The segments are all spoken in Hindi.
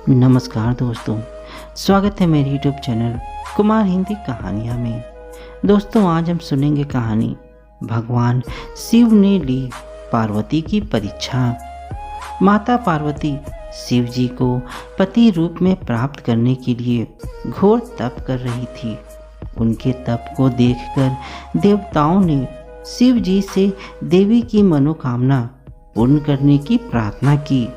नमस्कार दोस्तों, स्वागत है मेरे YouTube चैनल कुमार हिंदी कहानियाँ में। दोस्तों, आज हम सुनेंगे कहानी भगवान शिव ने ली पार्वती की परीक्षा। माता पार्वती शिव जी को पति रूप में प्राप्त करने के लिए घोर तप कर रही थी। उनके तप को देखकर देवताओं ने शिव जी से देवी की मनोकामना पूर्ण करने की प्रार्थना की।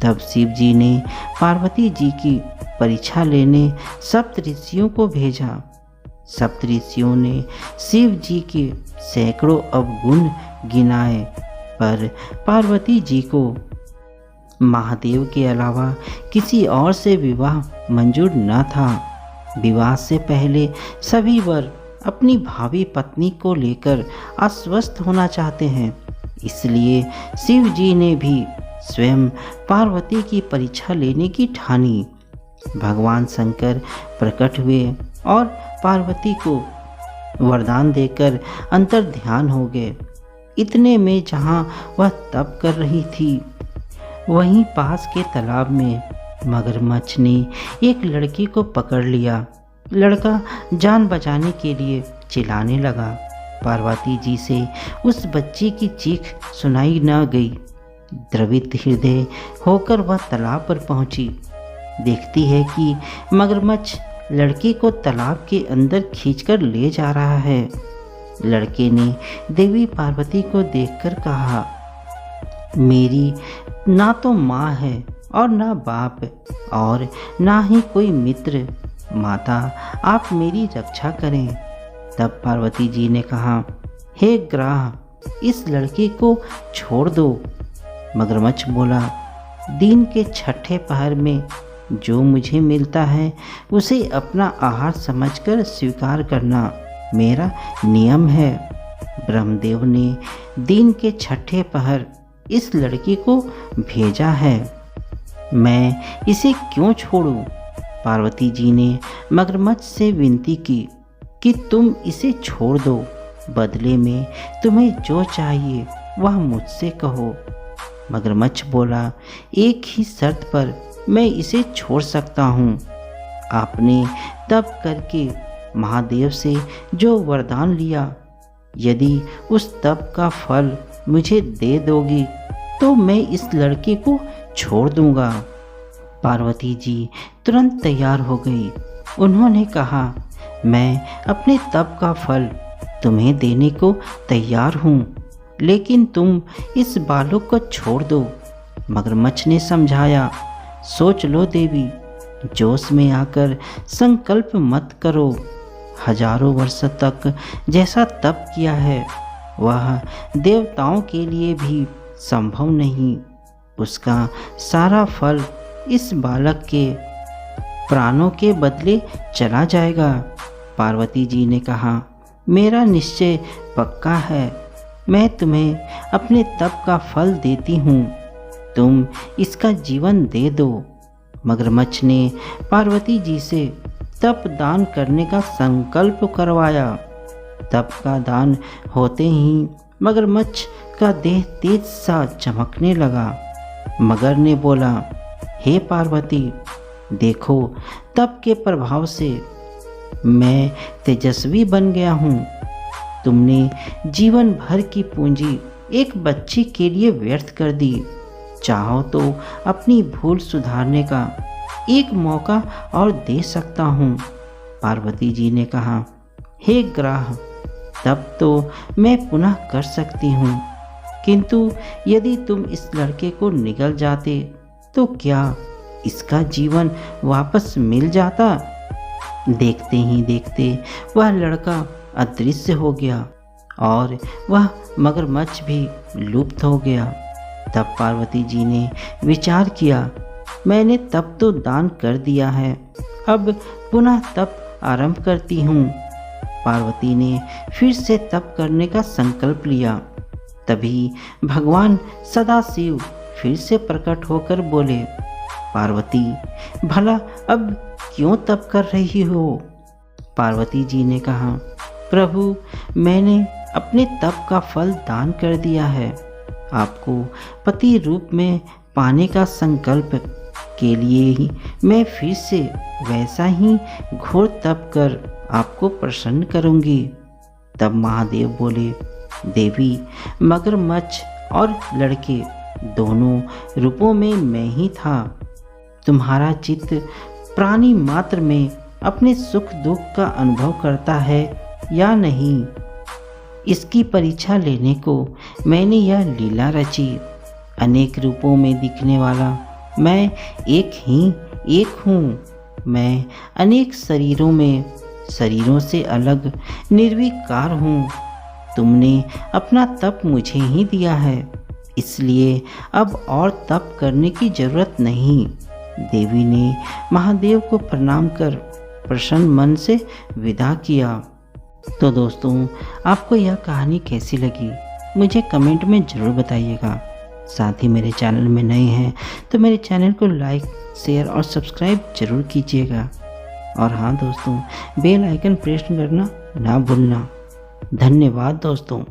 तब शिव जी ने पार्वती जी की परीक्षा लेने सप्तऋषियों को भेजा। सप्तऋषियों ने शिव जी के सैकड़ों अवगुण गिनाए, पर पार्वती जी को महादेव के अलावा किसी और से विवाह मंजूर न था। विवाह से पहले सभी वर अपनी भावी पत्नी को लेकर आश्वस्त होना चाहते हैं, इसलिए शिव जी ने भी स्वयं पार्वती की परीक्षा लेने की ठानी। भगवान शंकर प्रकट हुए और पार्वती को वरदान देकर अंतर ध्यान हो गए। इतने में जहाँ वह तप कर रही थी, वहीं पास के तालाब में मगरमच्छ ने एक लड़की को पकड़ लिया। लड़का जान बचाने के लिए चिल्लाने लगा। पार्वती जी से उस बच्ची की चीख सुनाई न गई। द्रवित हृदय होकर वह तालाब पर पहुंची। देखती है कि मगरमच्छ लड़की को तालाब के अंदर खींचकर ले जा रहा है। लड़के ने देवी पार्वती को देखकर कहा, मेरी ना तो माँ है और ना बाप और ना ही कोई मित्र। माता, आप मेरी रक्षा करें। तब पार्वती जी ने कहा, हे ग्राह, इस लड़के को छोड़ दो। मगरमच्छ बोला, दिन के छठे पहर में जो मुझे मिलता है उसे अपना आहार समझकर स्वीकार करना मेरा नियम है। ब्रह्मदेव ने दिन के छठे पहर इस लड़की को भेजा है, मैं इसे क्यों छोड़ूं? पार्वती जी ने मगरमच्छ से विनती की कि तुम इसे छोड़ दो, बदले में तुम्हें जो चाहिए वह मुझसे कहो। मगरमच्छ बोला, एक ही शर्त पर मैं इसे छोड़ सकता हूँ। आपने तप करके महादेव से जो वरदान लिया, यदि उस तप का फल मुझे दे दोगी तो मैं इस लड़के को छोड़ दूंगा। पार्वती जी तुरंत तैयार हो गई। उन्होंने कहा, मैं अपने तप का फल तुम्हें देने को तैयार हूँ, लेकिन तुम इस बालक को छोड़ दो। मगरमच्छ ने समझाया, सोच लो देवी, जोश में आकर संकल्प मत करो। हजारों वर्ष तक जैसा तप किया है वह देवताओं के लिए भी संभव नहीं। उसका सारा फल इस बालक के प्राणों के बदले चला जाएगा। पार्वती जी ने कहा, मेरा निश्चय पक्का है, मैं तुम्हें अपने तप का फल देती हूँ, तुम इसका जीवन दे दो। मगरमच्छ ने पार्वती जी से तप दान करने का संकल्प करवाया। तप का दान होते ही मगरमच्छ का देह तेज सा चमकने लगा। मगर ने बोला, हे पार्वती, देखो, तप के प्रभाव से मैं तेजस्वी बन गया हूँ। तुमने जीवन भर की पूंजी एक बच्ची के लिए व्यर्थ कर दी। चाहो तो अपनी भूल सुधारने का एक मौका और दे सकता हूँ। पार्वती जी ने कहा, हे ग्राह, तब तो मैं पुनः कर सकती हूँ, किंतु यदि तुम इस लड़के को निगल जाते तो क्या इसका जीवन वापस मिल जाता? देखते ही देखते वह लड़का अदृश्य हो गया और वह मगरमच्छ भी लुप्त हो गया। तब पार्वती जी ने विचार किया, मैंने तप तो दान कर दिया है, अब पुनः तप आरंभ करती हूँ। पार्वती ने फिर से तप करने का संकल्प लिया। तभी भगवान सदाशिव फिर से प्रकट होकर बोले, पार्वती, भला अब क्यों तप कर रही हो? पार्वती जी ने कहा, प्रभु, मैंने अपने तप का फल दान कर दिया है। आपको पति रूप में पाने का संकल्प के लिए ही मैं फिर से वैसा ही घोर तप कर आपको प्रसन्न करूंगी। तब महादेव बोले, देवी, मगरमच्छ और लड़के दोनों रूपों में मैं ही था। तुम्हारा चित्त प्राणी मात्र में अपने सुख दुख का अनुभव करता है या नहीं, इसकी परीक्षा लेने को मैंने यह लीला रची। अनेक रूपों में दिखने वाला मैं एक हूँ। मैं अनेक शरीरों से अलग निर्विकार हूँ। तुमने अपना तप मुझे ही दिया है, इसलिए अब और तप करने की जरूरत नहीं। देवी ने महादेव को प्रणाम कर प्रसन्न मन से विदा किया। तो दोस्तों, आपको यह कहानी कैसी लगी मुझे कमेंट में ज़रूर बताइएगा। साथ ही मेरे चैनल में नए हैं तो मेरे चैनल को लाइक, शेयर और सब्सक्राइब जरूर कीजिएगा। और हाँ दोस्तों, बेल आइकन प्रेस करना ना भूलना। धन्यवाद दोस्तों।